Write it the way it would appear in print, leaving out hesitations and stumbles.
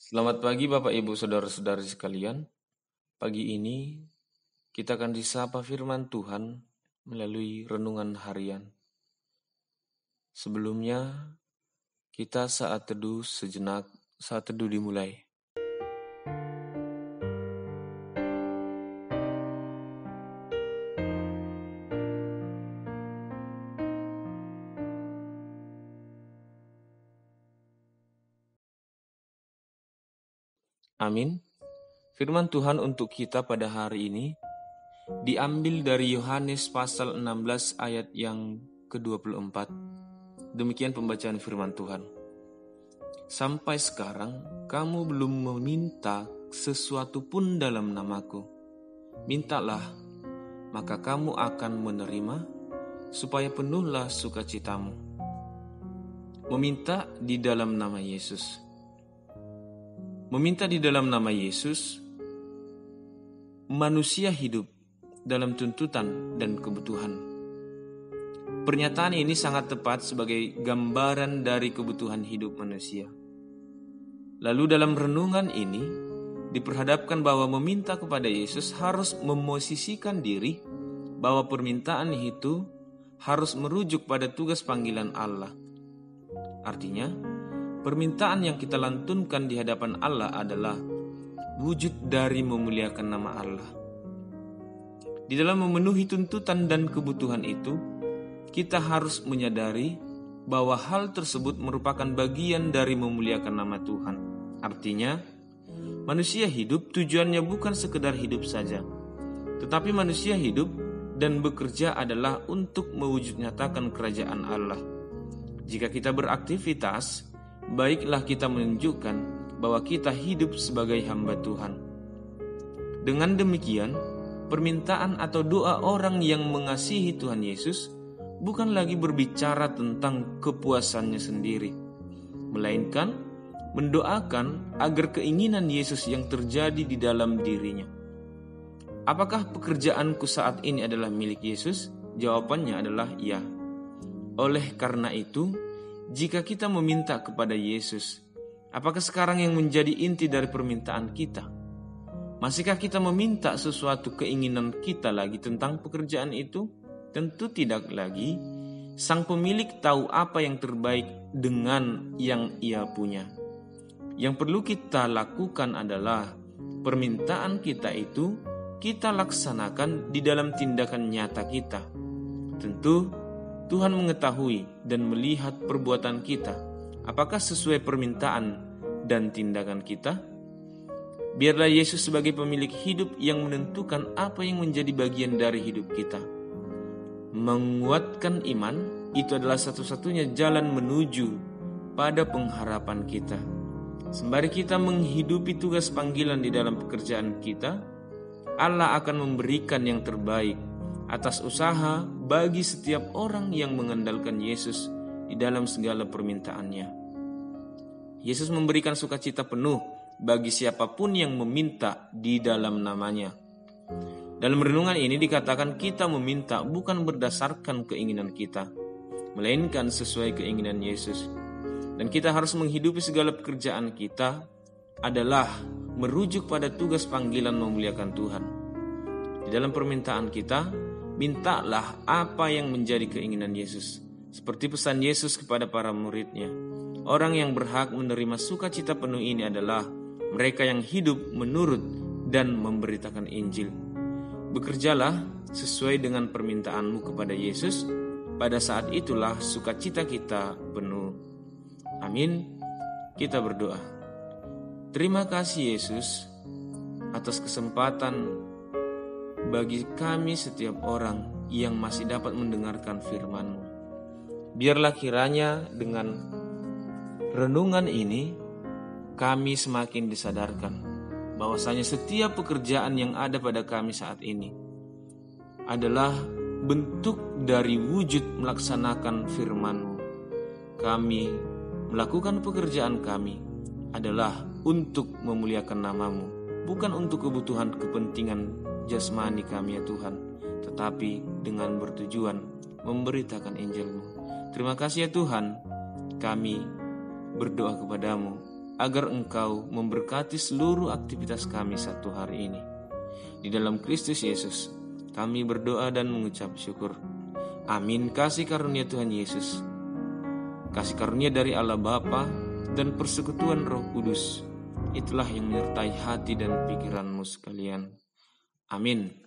Selamat pagi Bapak Ibu Saudara-saudari sekalian. Pagi ini kita akan disapa firman Tuhan melalui renungan harian. Sebelumnya kita saat teduh sejenak, saat teduh dimulai. Amin. Firman Tuhan untuk kita pada hari ini diambil dari Yohanes pasal 16 ayat yang ke-24. Demikian pembacaan firman Tuhan. Sampai sekarang kamu belum meminta sesuatu pun dalam namaku. Mintalah, maka kamu akan menerima, supaya penuhlah sukacitamu. Meminta di dalam nama Yesus. Meminta di dalam nama Yesus, manusia hidup dalam tuntutan dan kebutuhan. Pernyataan ini sangat tepat sebagai gambaran dari kebutuhan hidup manusia. Lalu dalam renungan ini, diperhadapkan bahwa meminta kepada Yesus harus memosisikan diri bahwa permintaan itu harus merujuk pada tugas panggilan Allah. Artinya, permintaan yang kita lantunkan di hadapan Allah adalah wujud dari memuliakan nama Allah. Di dalam memenuhi tuntutan dan kebutuhan itu, kita harus menyadari bahwa hal tersebut merupakan bagian dari memuliakan nama Tuhan. Artinya, manusia hidup tujuannya bukan sekedar hidup saja, tetapi manusia hidup dan bekerja adalah untuk mewujud nyatakan kerajaan Allah. Jika kita beraktivitas, baiklah kita menunjukkan bahwa kita hidup sebagai hamba Tuhan. Dengan demikian, permintaan atau doa orang yang mengasihi Tuhan Yesus bukan lagi berbicara tentang kepuasannya sendiri, melainkan mendoakan agar keinginan Yesus yang terjadi di dalam dirinya. Apakah pekerjaanku saat ini adalah milik Yesus? Jawabannya adalah ya. Oleh karena itu, jika kita meminta kepada Yesus, apakah sekarang yang menjadi inti dari permintaan kita? Masihkah kita meminta sesuatu keinginan kita lagi tentang pekerjaan itu? Tentu tidak lagi. Sang pemilik tahu apa yang terbaik dengan yang Ia punya. Yang perlu kita lakukan adalah permintaan kita itu kita laksanakan di dalam tindakan nyata kita. Tentu Tuhan mengetahui dan melihat perbuatan kita, apakah sesuai permintaan dan tindakan kita. Biarlah Yesus sebagai pemilik hidup yang menentukan apa yang menjadi bagian dari hidup kita. Menguatkan iman, itu adalah satu-satunya jalan menuju pada pengharapan kita. Sembari kita menghidupi tugas panggilan di dalam pekerjaan kita, Allah akan memberikan yang terbaik atas usaha bagi setiap orang yang mengandalkan Yesus di dalam segala permintaannya. Yesus memberikan sukacita penuh bagi siapapun yang meminta di dalam namanya. Dalam renungan ini dikatakan kita meminta bukan berdasarkan keinginan kita, melainkan sesuai keinginan Yesus. Dan kita harus menghidupi segala pekerjaan kita adalah merujuk pada tugas panggilan memuliakan Tuhan. Di dalam permintaan kita, mintalah apa yang menjadi keinginan Yesus. Seperti pesan Yesus kepada para muridnya. Orang yang berhak menerima sukacita penuh ini adalah mereka yang hidup menurut dan memberitakan Injil. Bekerjalah sesuai dengan permintaanmu kepada Yesus. Pada saat itulah sukacita kita penuh. Amin. Kita berdoa. Terima kasih Yesus atas kesempatan bagi kami setiap orang yang masih dapat mendengarkan firman-Mu. Biarlah kiranya dengan renungan ini kami semakin disadarkan bahwasanya setiap pekerjaan yang ada pada kami saat ini adalah bentuk dari wujud melaksanakan firman-Mu. Kami melakukan pekerjaan kami adalah untuk memuliakan nama-Mu, bukan untuk kebutuhan kepentingan jasmani kami ya Tuhan, tetapi dengan bertujuan memberitakan Injil-Mu. Terima kasih ya Tuhan, kami berdoa kepadamu agar Engkau memberkati seluruh aktivitas kami satu hari ini. Di dalam Kristus Yesus, kami berdoa dan mengucap syukur. Amin. Kasih karunia Tuhan Yesus, kasih karunia dari Allah Bapa, dan persekutuan Roh Kudus, itulah yang menyertai hati dan pikiranmu sekalian. Amin.